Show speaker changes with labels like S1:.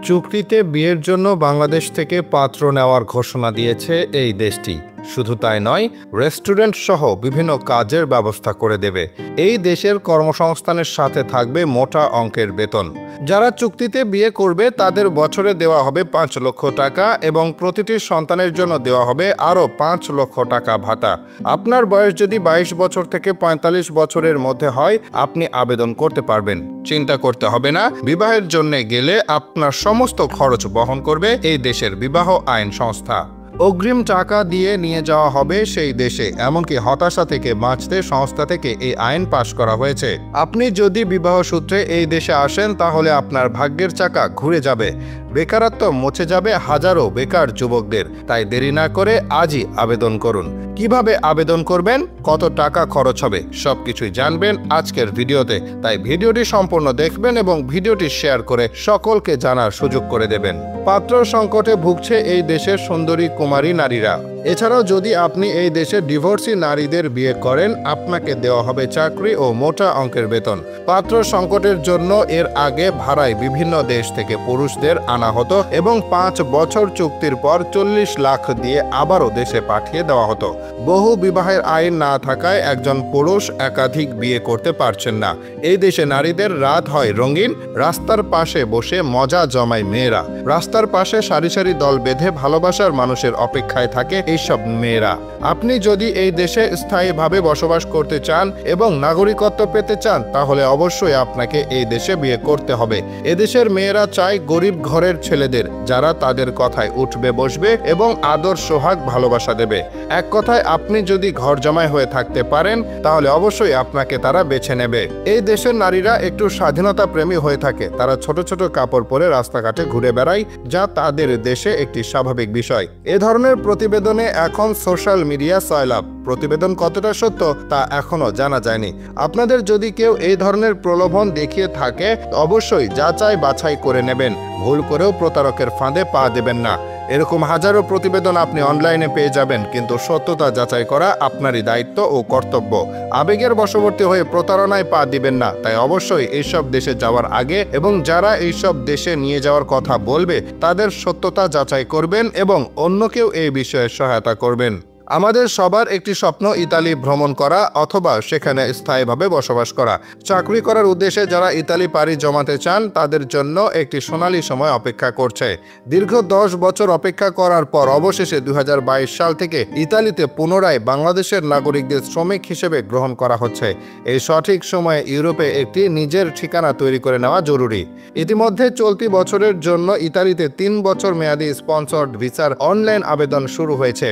S1: চুক্তিতে বিয়ের জন্য বাংলাদেশ থেকে পাত্র নেওয়ার ঘোষণা দিয়েছে এই দেশটি। শুধু তাই নয়, রেস্টুরেন্ট সহ বিভিন্ন কাজের ব্যবস্থা করে দেবে। এই দেশের কর্মসংস্থানের সাথে থাকবে মোটা অঙ্কের বেতন। যারা চুক্তিতে বিয়ে করবে তাদের বছরে দেওয়া হবে ৫ লক্ষ টাকা এবং প্রতিটি সন্তানের জন্য দেওয়া হবে আরও ৫ লক্ষ টাকা ভাতা। আপনার বয়স যদি ২২ বছর থেকে ৪৫ বছরের মধ্যে হয়, আপনি আবেদন করতে পারবেন। চিন্তা করতে হবে না, বিবাহের জন্য গেলে আপনার সমস্ত খরচ বহন করবে এই দেশের বিবাহ আইন সংস্থা। অগ্রিম টাকা দিয়ে নিয়ে যাওয়া হবে সেই দেশে। এমনকি হতাশা থেকে বাঁচতে সংস্থা থেকে এই আইন পাশ করা হয়েছে। আপনি যদি বিবাহ সূত্রে এই দেশে আসেন তাহলে আপনার ভাগ্যের চাকা ঘুরে যাবে। বেকারত্ব মুছে যাবে হাজারো বেকার যুবকদের। তাই দেরি না করে আজই আবেদন করুন। কিভাবে আবেদন করবেন, কত টাকা খরচ হবে, সবকিছুই জানবেন আজকের ভিডিওতে। তাই ভিডিওটি সম্পূর্ণ দেখবেন এবং ভিডিওটি শেয়ার করে সকলকে জানার সুযোগ করে দেবেন। পাত্র সংকটে ভুগছে এই দেশের সুন্দরী কুমারী নারীরা। এছাড়াও যদি আপনি এই দেশের ডিভোর্সি নারীদের বিয়ে করেন, আপনাকে দেওয়া হবে চাকরি ও মোটা অঙ্কের বেতন। পাত্র সংকটের জন্য এর আগে ভাড়ায় বিভিন্ন দেশ থেকে পুরুষদের আনা হতো এবং ৫ বছর চুক্তির পর ৪০ লাখ দিয়ে আবারও দেশে পাঠিয়ে দেওয়া হতো। বহু বিবাহের আইন না থাকায় একজন পুরুষ একাধিক বিয়ে করতে পারছেন না। এই দেশে নারীদের রাত হয় রঙিন। রাস্তার পাশে বসে মজা জমায় মেয়েরা। রাস্তার পাশে সারি সারি দল বেঁধে ভালোবাসার মানুষের অপেক্ষায় থাকে এইসব মেয়েরা। আপনি যদি এই দেশে স্থায়ীভাবে বসবাস করতে চান এবং নাগরিকত্ব পেতে চান, তাহলে অবশ্যই আপনাকে এই দেশে বিয়ে করতে হবে। এদেশের মেয়েরা চায় গরিব ঘরের ছেলেদের, যারা তাদের কথায় উঠবে বসবে এবং আদর সোহাগ ভালোবাসা দেবে। এক কথায়, আপনি যদি ঘর জামাই হয়ে থাকতে পারেন তাহলে অবশ্যই আপনাকে তারা বেছে নেবে। এই দেশের নারীরা একটু স্বাধীনতা প্রেমী হয়ে থাকে। তারা ছোট ছোট কাপড় পরে রাস্তাঘাটে ঘুরে বেড়ায়, যা তাদের দেশে একটি স্বাভাবিক বিষয়। এ ধরনের প্রতিবেদনে এখন সোশ্যাল মিডিয়া সয়লাব। প্রতিবেদন কতটা সত্য তা এখনো জানা যায়নি। আপনাদের যদি কেউ এই ধরনের প্রলোভন দেখিয়ে থাকে, অবশ্যই যাচাই বাছাই করে নেবেন। ভুল করেও প্রতারকের ফাঁদে পা দেবেন না। এরকম হাজারো প্রতিবেদন আপনি অনলাইনে পেয়ে যাবেন, কিন্তু সত্যতা যাচাই করা আপনারই দায়িত্ব ও কর্তব্য। আবেগের বশবর্তী হয়ে প্রতারণায় পা দিবেন না। তাই অবশ্যই এইসব দেশে যাওয়ার আগে এবং যারা এইসব দেশে নিয়ে যাওয়ার কথা বলবে তাদের সত্যতা যাচাই করবেন এবং অন্যকেও এই বিষয়ে সহায়তা করবেন। আমাদের সবার একটি স্বপ্ন ইতালি ভ্রমণ করা অথবা সেখানে স্থায়ীভাবে বসবাস করা। চাকরি করার উদ্দেশ্যে যারা ইতালি পাড়ি জমাতে চান, তাদের জন্য একটি সোনালী সময় অপেক্ষা করছে। দীর্ঘ 10 বছর অপেক্ষা করার পর অবশেষে 2022 সাল থেকে ইতালিতে পুনরায় বাংলাদেশের নাগরিকদের শ্রমিক হিসেবে গ্রহণ করা হচ্ছে। এই সঠিক সময়ে ইউরোপে একটি নিজের ঠিকানা তৈরি করে নেওয়া জরুরি। ইতিমধ্যে চলতি বছরের জন্য ইতালিতে 3 বছর মেয়াদী স্পন্সর্ড ভিসার অনলাইন আবেদন শুরু হয়েছে।